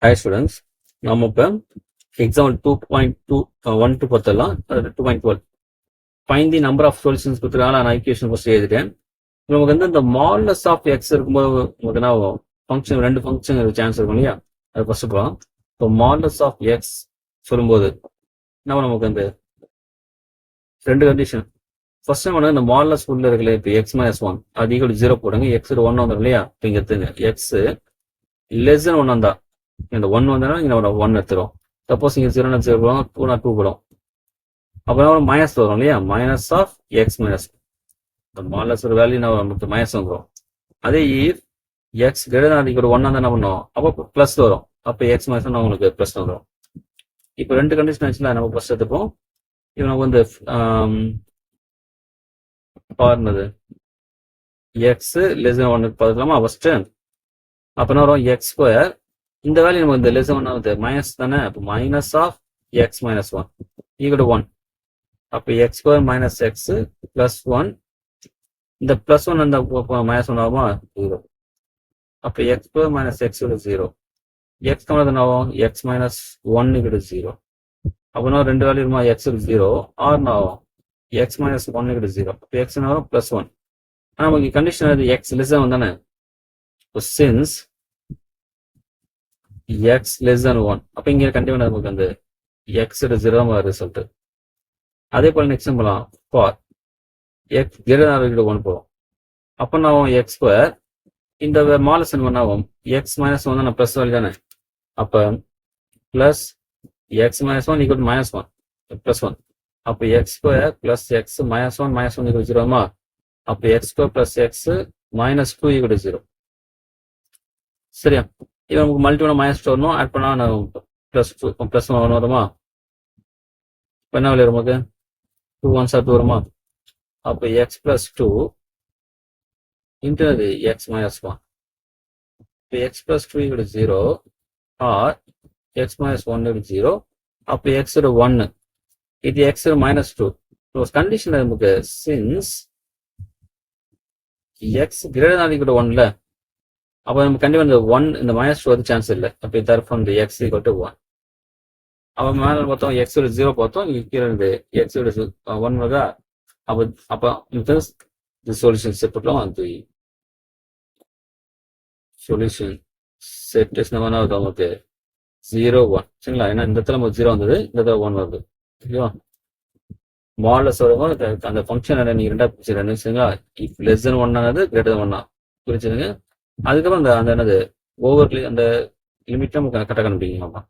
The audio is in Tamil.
Hi students, நம்ம இப்போ எக்ஸாம்பிள் 2.2 பார்த்தலாம். 2.12 find the number of solutions கொடுத்துருக்காங்க. நான் ஈக்குவேஷன் ஃபர்ஸ்ட் எழுதிட்டேன். நமக்கு வந்து இந்த மாடுலஸ் ஆஃப் எக்ஸ் இருக்கும்போது நமக்கு என்ன ஃபங்க்ஷன், ரெண்டு ஃபங்க்ஷன் சான்ஸ் இருக்கும் இல்லையா? அது ஃபர்ஸ்ட் போகலாம். இப்போ மாடுலஸ் ஆஃப் எக்ஸ் சொல்லும்போது என்ன நமக்கு வந்து ரெண்டு கண்டிஷன். ஃபர்ஸ்ட் டைம் இந்த மாடுலஸ் உள்ள இருக்குல்ல, இப்போ எக்ஸ் மைனஸ் ஒன் அது ஈக்குவல் 0 போடுங்க. எக்ஸ் 1 வந்துடும் இல்லையா? இப்போ இங்கே எடுத்துங்க எக்ஸ் லெஸ் தென் 1 வந்தா இந்த 1 வந்தா இங்க 1 எடுத்துரும். சப்போஸ் இங்க 0 0 போடும், 2 2 போடும். அப்புறம் மைனஸ் வரும் இல்லையா? மைனஸ் ஆஃப் எக்ஸ் மைனஸ் இந்த மாடுலஸ் ஒரு வேல்யூ நமக்கு மைனஸ் வந்துடும். அதே if X greater than equal to 1 என்ன பண்ணும்? அப்போ பிளஸ் வரும். அப்போ எக்ஸ் மைனஸ் உங்களுக்கு பிளஸ் வந்துடும். இப்போ ரெண்டு கண்டிஷன் ஆச்சுல, நம்ம ஃபர்ஸ்ட் எடுத்துப்போம். இப்போ நமக்கு வந்து பாருனது எக்ஸ் லெஸ் தென் 1 பார்த்துக்கலாமா ஃபர்ஸ்ட்? அப்போ என்ன வரும்? எக்ஸ் ஸ்கொயர் இந்த வேல்யூ நமக்கு இந்த லெஸ் ஒன் ஆகுது மைனஸ் தானே. அப்போ minus of x minus one equal to 1. அப்போ x square minus x plus 1. இந்த பிளஸ் 1 அந்த மைனஸ் 1 ஆகுமா? 0. அப்போ x square minus X 0. X கம்மி என்ன ஆகும்? X minus 1 equal to 0. அப்போ ரெண்டு வேல்யூ இருக்குமா? எக்ஸ் 0 ஆர் ஆகும் எக்ஸ் மைனஸ் 1 ஈக்குவல் டு 0. அப்போ எக்ஸ் ஆகும் பிளஸ் 1. ஆனால் நமக்கு கண்டிஷன் அது எக்ஸ் லெஸ் தான் தானே. இப்போ சின்ஸ் எக்ஸ் லெஸ் than 1 அப்போ இங்கே கண்டிப்பா நமக்கு வந்து எக்ஸ் 0 ரிசல்ட். அதே போல நெக்ஸ்ட் பண்ணலாம். For X greater than equal to 1 போகும். அப்போ நான் எக்ஸ் ஸ்கொயர் இந்த மாலஸ் பண்ணாவும் எக்ஸ் மைனஸ் 1 தான் பிளஸ் வேல்யூ தானே. அப்போ plus x minus 1 equal minus 1 plus 1. அப்போ x square plus x minus 1 equal 0மா. அப்போ x square plus x minus 2 equal 0. சரியா? இது நமக்கு மல்டிபிள் மைனஸ் 2 வரணும். ஆட் பண்ணா பிளஸ் 1 வருமா? இப்போ என்ன வேல்யூ நமக்கு 2 1s 2 வருமா? அப்போ எக்ஸ் பிளஸ் 2 இன்ட்டு அது எக்ஸ் மைனஸ் 1. இப்போ x plus 2 equal 0 or x minus 1 equal 0. அப்போ எக்ஸ் 1 இது எக்ஸ் மைனஸ் 2. கண்டிஷன் நமக்கு since x greater than equal to 1ல அப்போ நம்ம கண்டிப்பா இந்த 1 இந்த மைனஸ் 2 வந்து சான்ஸ் இல்லை. அப்போ தர்ஃபோர் இந்த எக்ஸ் ஈக்குவல் டு 1. அப்போ மேலே பார்த்தோம் எக்ஸ் 0 பார்த்தோம். இங்கே கீழே இருந்து எக்ஸ் 1 வருதா? அப்போ இந்த சொல்யூஷன் செட் பண்ணலாம். அந்த சொல்யூஷன் செட் நம்ம என்ன ஆகுது நமக்கு 0 1 சரிங்களா? ஏன்னா இந்த இடத்துல நமக்கு 0 வந்தது, இந்த இடத்துல 1 வருது. ஓகேவா? மாடலஸ் வரும்போது அந்த ஃபங்க்ஷன் நீங்க ரெண்டா பிரிச்சுருங்க சரிங்களா? இஃப் லெஸ் தென் 1 ஆனது கிரேட்டர் than 1 பிரிச்சுருங்க. அதுக்கப்புறம் அந்த என்னது ஓவர் அந்த லிமிட் நம்ம கரெக்டாக கண்டுபிடிக்கலாமா?